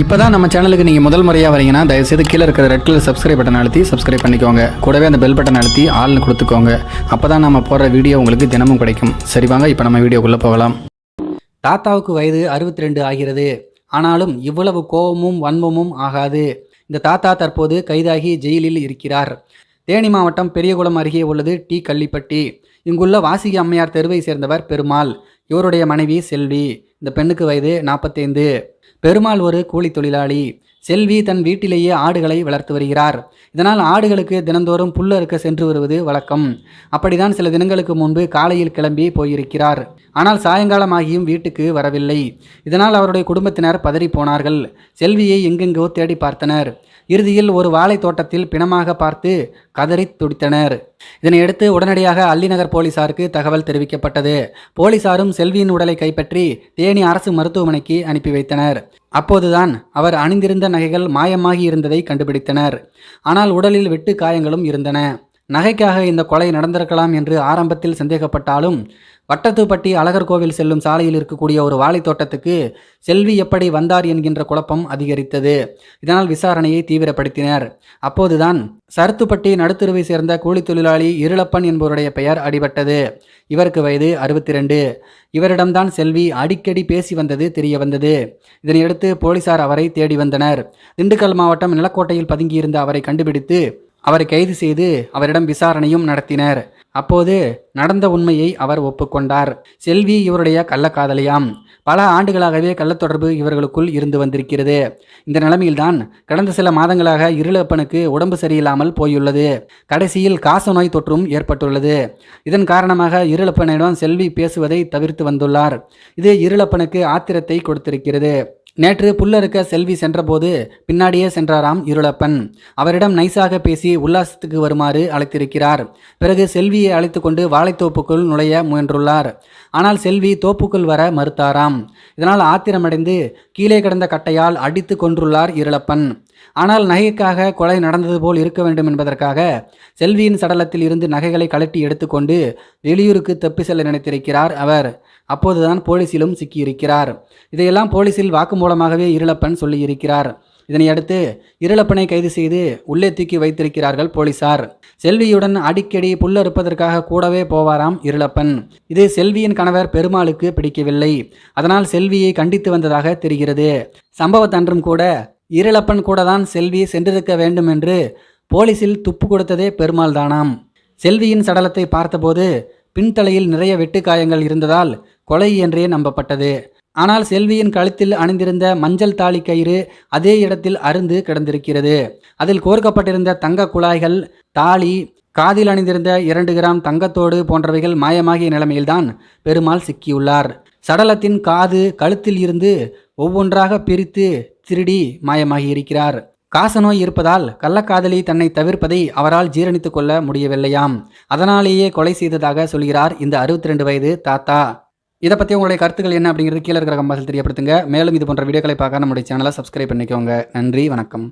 இப்போ தான் நம்ம சேனலுக்கு நீங்கள் முதல் முறையாக வரீங்கன்னா தயவுசெய்து கீழே இருக்கிற ரெட் கலர் சப்ஸ்கிரைப் பட்டன் அழுத்தி சப்ஸ்கிரைப் பண்ணிக்கோங்க. கூடவே அந்த பெல் பட்டன் அழுத்தி ஆள்னு கொடுத்துக்கோங்க. அப்போ தான் நம்ம போடுற வீடியோ உங்களுக்கு தினமும் கிடைக்கும். சரி வாங்க இப்போ நம்ம வீடியோக்குள்ளே போகலாம். தாத்தாவுக்கு வயது 62 ஆகிறது. ஆனாலும் இவ்வளவு கோபமும் வன்மமும் ஆகாது. இந்த தாத்தா தற்போது கைதாகி ஜெயிலில் இருக்கிறார். தேனி மாவட்டம் பெரியகுளம் அருகே உள்ளது டி கள்ளிப்பட்டி. இங்குள்ள வாசிகி அம்மையார் தெருவை சேர்ந்தவர் பெருமாள். இவருடைய மனைவி செல்வி. இந்த பெண்ணுக்கு வயது 45. பெருமாள் ஒரு கூலி தொழிலாளி. செல்வி தன் வீட்டிலேயே ஆடுகளை வளர்த்து வருகிறார். இதனால் ஆடுகளுக்கு தினந்தோறும் புல் அறுக்க சென்று வருவது வழக்கம். அப்படிதான் சில தினங்களுக்கு முன்பு காலையில் கிளம்பி போயிருக்கிறார். ஆனால் சாயங்காலமாகியும் வீட்டுக்கு வரவில்லை. இதனால் அவருடைய குடும்பத்தினர் பதறி போனார்கள். செல்வியை எங்கெங்கோ தேடி பார்த்தனர். இறுதியில் ஒரு வாழை தோட்டத்தில் பிணமாக பார்த்து கதறி துடித்தனர். இதனையடுத்து உடனடியாக அல்லிநகர் போலீசாருக்கு தகவல் தெரிவிக்கப்பட்டது. போலீசாரும் செல்வியின் உடலை கைப்பற்றி தேனி அரசு மருத்துவமனைக்கு அனுப்பி வைத்தனர். அப்போதுதான் அவர் அணிந்திருந்த நகைகள் மாயமாகி இருந்ததை கண்டுபிடித்தனர். ஆனால் உடலில் வெட்டு காயங்களும் இருந்தன. நகைக்காக இந்த கொலை நடந்திருக்கலாம் என்று ஆரம்பத்தில் சந்தேகப்பட்டாலும் வட்டத்துப்பட்டி அழகர் கோவில் செல்லும் சாலையில் இருக்கக்கூடிய ஒரு வாழைத்தோட்டத்துக்கு செல்வி எப்படி வந்தார் என்கின்ற குழப்பம் அதிகரித்தது. இதனால் விசாரணையை தீவிரப்படுத்தினர். அப்போதுதான் சருத்துப்பட்டி நடுத்தருவை சேர்ந்த கூலி தொழிலாளி இருளப்பன் என்பவருடைய பெயர் அடிபட்டது. இவருக்கு வயது 62. இவரிடம்தான் செல்வி அடிக்கடி பேசி வந்தது தெரிய வந்தது. இதனையடுத்து போலீசார் அவரை தேடி வந்தனர். திண்டுக்கல் மாவட்டம் நிலக்கோட்டையில் பதுங்கியிருந்த அவரை கண்டுபிடித்து அவரை கைது செய்து அவரிடம் விசாரணையும் நடத்தினர். அப்போது நடந்த உண்மையை அவர் ஒப்புக்கொண்டார். செல்வி இவருடைய கள்ளக்காதலியாம். பல ஆண்டுகளாகவே கள்ளத்தொடர்பு இவர்களுக்குள் இருந்து வந்திருக்கிறது. இந்த நிலைமையில்தான் கடந்த சில மாதங்களாக இருளப்பனுக்கு உடம்பு சரியில்லாமல் போயுள்ளது. கடைசியில் காச நோய் தொற்றும் ஏற்பட்டுள்ளது. இதன் காரணமாக இருளப்பனிடம் செல்வி பேசுவதை தவிர்த்து வந்துள்ளார். இது இருளப்பனுக்கு ஆத்திரத்தை கொடுத்திருக்கிறது. நேற்று புல்லறுக்க செல்வி சென்றபோது பின்னாடியே சென்றாராம் இருளப்பன். அவரிடம் நைசாக பேசி உல்லாசத்துக்கு வருமாறு அழைத்திருக்கிறார். பிறகு செல்வியை அழைத்து கொண்டு வாழைத்தோப்புக்குள் நுழைய முயன்றுள்ளார். ஆனால் செல்வி தோப்புக்குள் வர மறுத்தாராம். இதனால் ஆத்திரமடைந்து கீழே கிடந்த கட்டையால் அடித்து கொன்றுள்ளார் இருளப்பன். ஆனால் நகைக்காக கொலை நடந்தது போல் இருக்க வேண்டும் என்பதற்காக செல்வியின் சடலத்தில் இருந்து நகைகளை கழட்டி எடுத்துக்கொண்டு வெளியூருக்கு தப்பி செல்ல நினைத்திருக்கிறார் அவர். அப்போதுதான் போலீசிலும் சிக்கியிருக்கிறார். இதையெல்லாம் போலீசில் வாக்குமூலமாகவே இருளப்பன் சொல்லியிருக்கிறார். இதனையடுத்து இருளப்பனை கைது செய்து உள்ளே தூக்கி வைத்திருக்கிறார்கள் போலீசார். செல்வியுடன் அடிக்கடி புல்லறுப்பதற்காக கூடவே போவாராம் இருளப்பன். இது செல்வியின் கணவர் பெருமாளுக்கு பிடிக்கவில்லை. அதனால் செல்வியை கண்டித்து வந்ததாக தெரிகிறது. சம்பவத்தன்றும் கூட இருளப்பன் கூட தான் செல்வி சென்றிருக்க வேண்டும் என்று போலீசில் துப்பு கொடுத்ததே பெருமாள் தானாம். செல்வியின் சடலத்தை பார்த்தபோது பின்தலையில் நிறைய வெட்டுக்காயங்கள் இருந்ததால் கொலை என்றே நம்பப்பட்டது. ஆனால் செல்வியின் கழுத்தில் அணிந்திருந்த மஞ்சள் தாலி கயிறு அதே இடத்தில் அருந்து கிடந்திருக்கிறது. அதில் கோர்க்கப்பட்டிருந்த தங்க குழாய்கள், தாலி, காதில் அணிந்திருந்த 2 கிராம் தங்கத்தோடு போன்றவைகள் மாயமாகிய நிலைமையில்தான் பெருமாள் சிக்கியுள்ளார். சடலத்தின் காது, கழுத்தில் இருந்து ஒவ்வொன்றாக பிரித்து திருடி மாயமாகி இருக்கிறார். காசநோய் இருப்பதால் கள்ளக்காதலி தன்னை தவிர்ப்பதை அவரால் ஜீரணித்துக் கொள்ள முடியவில்லையாம். அதனாலேயே கொலை செய்ததாக சொல்கிறார் இந்த 62 வயது தாத்தா. இதை பற்றி உங்களுடைய கருத்துக்கள் என்ன அப்படிங்கிறது கீழே இருக்கிற கம்பாசில் தெரியப்படுத்துங்க. மேலும் இது போன்ற வீடியோக்களை பார்க்க நம்முடைய சேனலை சப்ஸ்கிரைப் பண்ணிக்கோங்க. நன்றி, வணக்கம்.